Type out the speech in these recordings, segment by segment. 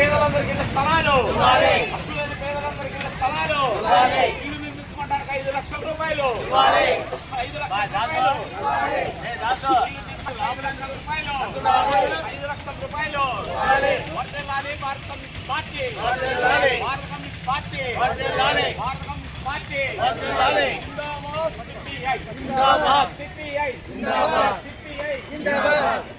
పేదలందరికీ ఇళ్ల స్థలాలు, హక్కు లేని పేదలందరికీ ఇళ్ల స్థలాలు, ఇల్లు నిర్మించుకోవడానికి 5 లక్షల రూపాయలు, 5 లక్షల రూపాయలు, 5 లక్షల రూపాయలు. వర్ధిల్లాలి భారత కమ్యూనిస్ట్ పార్టీ, భారత కమ్యూనిస్ట్ పార్టీ, భారత కమ్యూనిస్ట్ పార్టీ. జిందాబాద్ సిపిఐ, జిందాబాద్ సిపిఐ, జిందాబాద్ సిపిఐ, జిందాబాద్.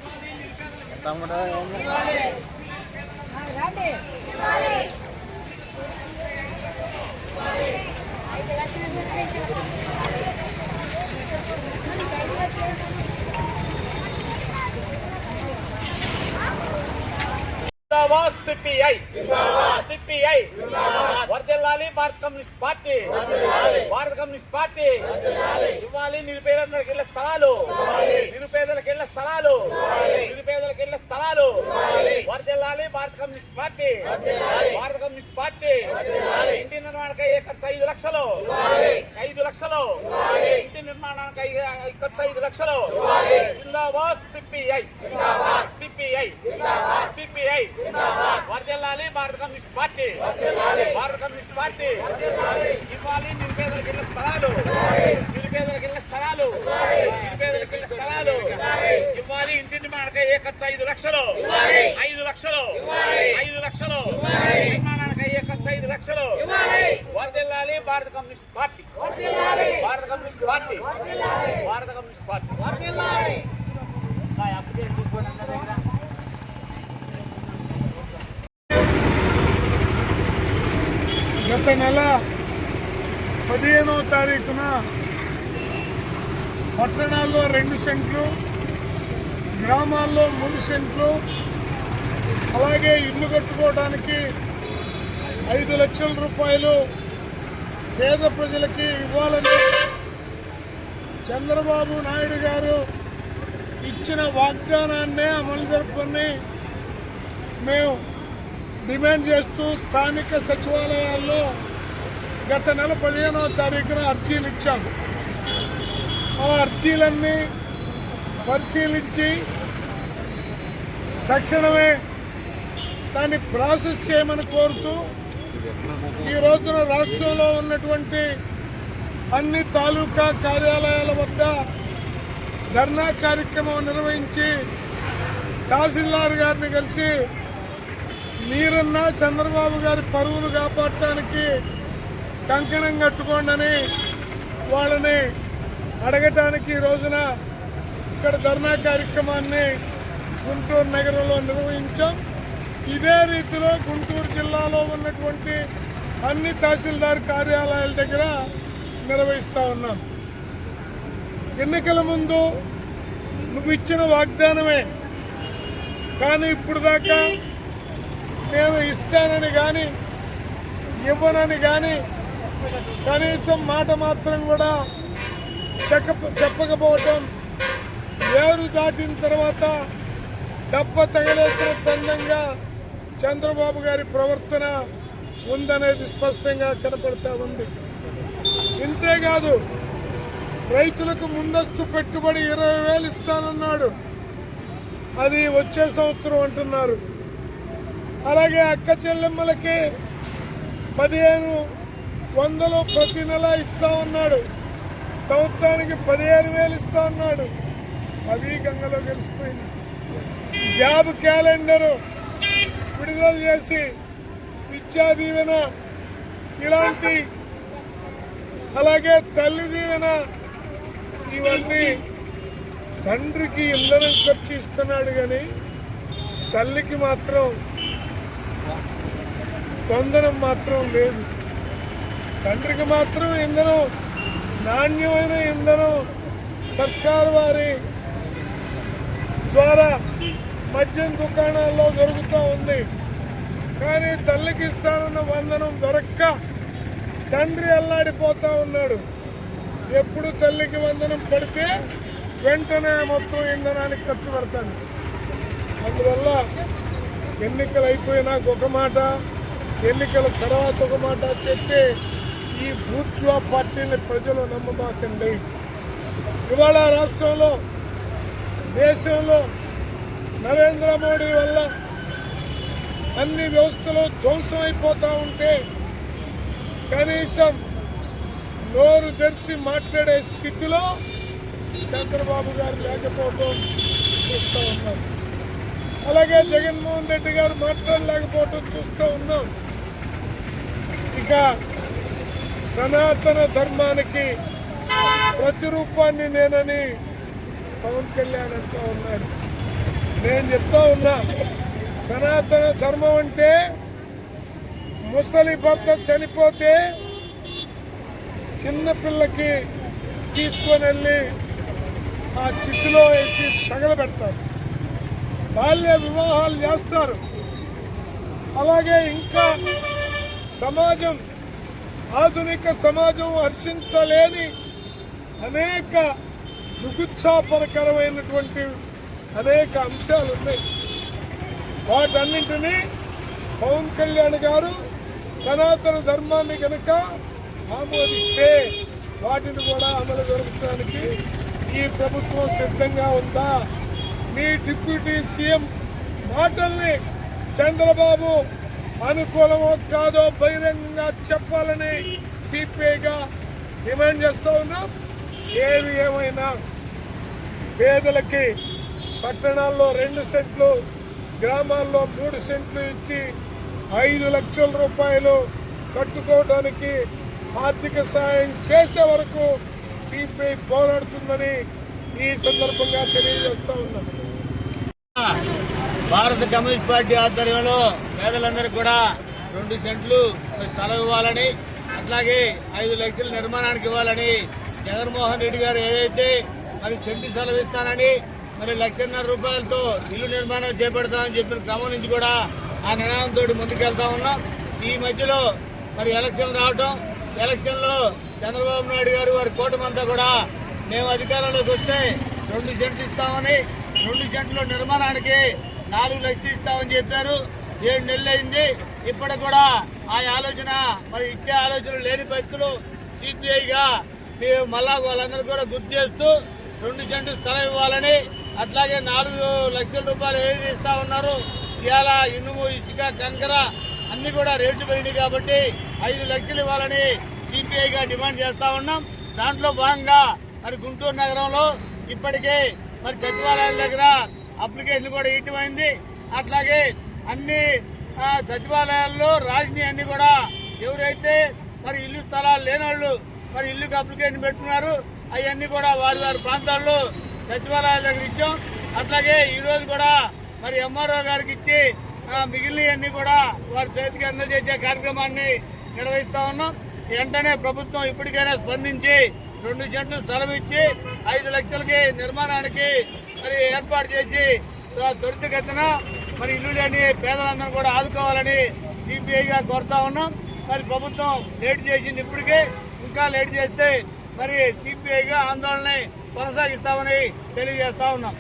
జిందాబాద్ సిపిఐ, సిపిఐ. వర్ధిల్లాలి భారత కమ్యూనిస్ట్ పార్టీ, భారత కమ్యూనిస్ట్ పార్టీ. ఇవ్వాలి నిరుపేదలకు ఇళ్ల స్థలాలు, నిరుపేదలకు ఇళ్ల స్థలాలు, నిరుపేదలకు ఇళ్ల స్థలాలు. వర్ధిల్లాలి భారత కమ్యూనిస్ట్ పార్టీ, భారత కమ్యూనిస్ట్ పార్టీ. ఇంటి నిర్మాణానికి ఖర్చు 5 లక్షలు, 5 లక్షలు. ఇంటి నిర్మాణానికి ఖర్చు 5 లక్షలు. జిందాబాద్ సిపిఐ, సిపిఐ, సిపిఐ. వర్ధిల్లాలి భారత కమ్యూనిస్ట్ పార్టీ, భారత కమ్యూనిస్ట్ పార్టీ. ఇవ్వాలి నిరుపేదలకు ఇళ్ల స్థలాలు, నిరుపేదలకు ఇళ్ల స్థలాలు, నిరుపేదలకు ఇళ్ల స్థలాలు. ఇవ్వాలి ఇంటి నిర్మాణానికి ఖర్చు 5 లక్షలు, 5 లక్షలు, 5 లక్షలు. నిర్మాణానికి అయ్యే ఖర్చు 5 లక్షలు. వర్ధిల్లాలి భారత కమ్యూనిస్ట్ పార్టీ, భారత కమ్యూనిస్ట్ పార్టీ, భారత కమ్యూనిస్ట్ పార్టీ. గత నెల 15వ తారీఖున పట్టణాల్లో 2 సెంట్లు, గ్రామాల్లో 3 సెంట్లు, అలాగే ఇల్లు కట్టుకోవడానికి 5 లక్షల రూపాయలు పేద ప్రజలకి ఇవ్వాలని చంద్రబాబు నాయుడు గారు ఇచ్చిన వాగ్దానాన్నే అమలు జరుపుకొని మేము డిమాండ్ చేస్తూ స్థానిక సచివాలయాల్లో గత నెల 15వ తారీఖున అర్జీలు ఇచ్చాము. ఆ అర్జీలన్నీ పరిశీలించి తక్షణమే దాన్ని ప్రాసెస్ చేయమని కోరుతూ ఈ రోజున రాష్ట్రంలో ఉన్నటువంటి అన్ని తాలూకా కార్యాలయాల వద్ద ధర్నా కార్యక్రమం నిర్వహించి తహసీల్దార్ గారిని కలిసి మీరన్నా చంద్రబాబు గారి పరువును కాపాడటానికి కంకణం కట్టుకోండి వాళ్ళని అడగటానికి ఈ రోజున ఇక్కడ ధర్నా కార్యక్రమాన్ని గుంటూరు నగరంలో నిర్వహించాం. ఇదే రీతిలో గుంటూరు జిల్లాలో ఉన్నటువంటి అన్ని తహసీల్దార్ కార్యాలయాల దగ్గర నిర్వహిస్తూ ఉన్నాం. ఎన్నికల ముందు నువ్వు ఇచ్చిన వాగ్దానమే, కానీ ఇప్పుడు దాకా నేను ఇస్తానని కానీ ఇవ్వనని కానీ కనీసం మాట మాత్రం కూడా చెప్పకపోవటం, ఏరు దాటిన తర్వాత దెబ్బ తగలేసిన చందంగా చంద్రబాబు గారి ప్రవర్తన ఉందనేది స్పష్టంగా కనపడతా ఉంది. ఇంతేకాదు, రైతులకు ముందస్తు పెట్టుబడి 20,000 ఇస్తానన్నాడు, అది వచ్చే సంవత్సరం అంటున్నారు. అలాగే అక్క చెల్లెమ్మలకి 1,500 ప్రతి నెల ఇస్తా ఉన్నాడు, సంవత్సరానికి 15,000 ఇస్తా ఉన్నాడు. అవి గంగలో కలిసిపోయింది. జాబ్ క్యాలెండరు విడుదల చేసి విద్యా దీవెన ఇలాంటి, అలాగే తల్లి దీవెన, ఇవన్నీ తండ్రికి ఇంధనం ఖర్చు ఇస్తున్నాడు కానీ తల్లికి మాత్రం స్పందనం మాత్రం లేదు. తండ్రికి మాత్రం ఇంధనం, నాణ్యమైన ఇంధనం సర్కారు వారి ద్వారా మద్యం దుకాణాల్లో దొరుకుతూ ఉంది. కానీ తల్లికి ఇస్తానన్న వందనం దొరక్క తండ్రి అల్లాడిపోతూ ఉన్నాడు. ఎప్పుడు తల్లికి వందనం పడితే వెంటనే మొత్తం ఇంధనానికి ఖర్చు పెడతాను. అందువల్ల ఎన్నికలు అయిపోయినాక ఒక మాట, ఎన్నికల తర్వాత ఒక మాట చెప్పి ఈ బూర్జువా పార్టీని ప్రజలు నమ్మబాకండి. ఇవాళ రాష్ట్రంలో, దేశంలో నరేంద్ర మోడీ వల్ల అన్ని వ్యవస్థలు ధ్వంసం అయిపోతూ ఉంటే కనీసం నోరు తెరిచి మాట్లాడే స్థితిలో చంద్రబాబు గారు లేకపోవడం చూస్తూ ఉన్నాం. అలాగే జగన్మోహన్ రెడ్డి గారు మాట్లాడలేకపోవడం చూస్తూ ఉన్నాం. ఇక సనాతన ధర్మానికి ప్రతిరూపాన్ని నేనని పవన్ కళ్యాణ్ అంటూ ఉన్నాడు. నేను చెప్తా ఉన్నా, సనాతన ధర్మం అంటే ముసలి భర్త చనిపోతే చిన్నపిల్లకి తీసుకొని వెళ్ళి ఆ చిత్తులో వేసి తగలబెడతారు, బాల్య వివాహాలు చేస్తారు. అలాగే ఇంకా సమాజం, ఆధునిక సమాజం హర్షించలేని అనేక జుగుత్సాపరకరమైనటువంటి అనేక అంశాలు ఉన్నాయి. వాటన్నింటినీ పవన్ కళ్యాణ్ గారు సనాతన ధర్మాన్ని కనుక ఆమోదిస్తే వాటిని కూడా అమలు జరపడానికి ఈ ప్రభుత్వం సిద్ధంగా ఉందా? మీ డిప్యూటీ సీఎం మాటల్ని చంద్రబాబు అనుకూలమో కాదో బహిరంగంగా చెప్పాలని సిపిఐగా డిమాండ్ చేస్తూ ఉన్నాం. ఏది ఏమైనా పేదలకి పట్టణాల్లో 2 సెంట్లు, గ్రామాల్లో 3 సెంట్లు ఇచ్చి 5 లక్షల రూపాయలు కట్టుకోవడానికి ఆర్థిక సాయం చేసే వరకు సిపిఐ పోరాడుతుందని ఈ సందర్భంగా తెలియజేస్తా ఉన్నాం. భారత కమ్యూనిస్ట్ పార్టీ ఆధ్వర్యంలో పేదలందరికీ కూడా 2 సెంట్లు స్థలం ఇవ్వాలని, అట్లాగే 5 లక్షల నిర్మాణానికి ఇవ్వాలని జగన్మోహన్ రెడ్డి గారు ఏదైతే మరి సెంటు స్థలం ఇస్తానని మరి 1,50,000 రూపాయలతో ఇల్లు నిర్మాణం చేపడతామని చెప్పిన క్రమం నుంచి కూడా ఆ నిర్ణయంతో ముందుకెళ్తా ఉన్నాం. ఈ మధ్యలో మరి ఎలక్షన్ రావటం, ఎలక్షన్లో చంద్రబాబు నాయుడు గారు వారి కూటమంతా కూడా మేము అధికారంలోకి వస్తే 2 సెంట్లు ఇస్తామని, 2 సెంట్ల నిర్మాణానికి 4 లక్షలు ఇస్తామని చెప్పారు. 7 నెలలు అయింది. ఇప్పటికి కూడా ఆ ఆలోచన మరి ఇచ్చే ఆలోచన లేని పరిస్థితులు సిపిఐగా మేము మళ్ళా వాళ్ళందరూ కూడా గుర్తు చేస్తూ 2 సెంట్లు స్థలం ఇవ్వాలని, అట్లాగే 4 లక్షల రూపాయలు ఏది ఇస్తా ఉన్నారు. ఇవాళ ఇనుము, ఇసుక, కంకర అన్ని కూడా రేట్లు పెరిగినాయి కాబట్టి 5 లక్షలు ఇవ్వాలని సిపిఐగా డిమాండ్ చేస్తా ఉన్నాం. దాంట్లో భాగంగా మరి గుంటూరు నగరంలో ఇప్పటికే మరి సచివాలయాల దగ్గర అప్లికేషన్ కూడా ఇవ్వమైంది. అట్లాగే అన్ని సచివాలయాల్లో రాజధాని అన్ని కూడా ఎవరైతే మరి ఇల్లు స్థలాలు లేని వాళ్ళు మరి ఇల్లుకి అప్లికేషన్ పెట్టుకున్నారు, అవన్నీ కూడా వారి వారి ప్రాంతాల్లో సచివాలయాల దగ్గర ఇచ్చాం. అట్లాగే ఈరోజు కూడా మరి ఎంఆర్ఓ గారికి ఇచ్చి మిగిలినవన్నీ కూడా వారి చేతికి అందజేసే కార్యక్రమాన్ని నిర్వహిస్తా ఉన్నాం. వెంటనే ప్రభుత్వం ఇప్పటికైనా స్పందించి 2 సెంట్లు స్థలం ఇచ్చి 5 లక్షలకి నిర్మాణానికి మరి ఏర్పాటు చేసి త్వరితగతిన మరి ఇల్లు లేని పేదలందరూ కూడా ఆదుకోవాలని సిపిఐగా కోరుతా ఉన్నాం. మరి ప్రభుత్వం లేట్ చేసింది, ఇప్పటికే ఇంకా లేట్ చేస్తే మరి సిపిఐగా ఆందోళన కొనసాగిస్తామని తెలియజేస్తా ఉన్నాం.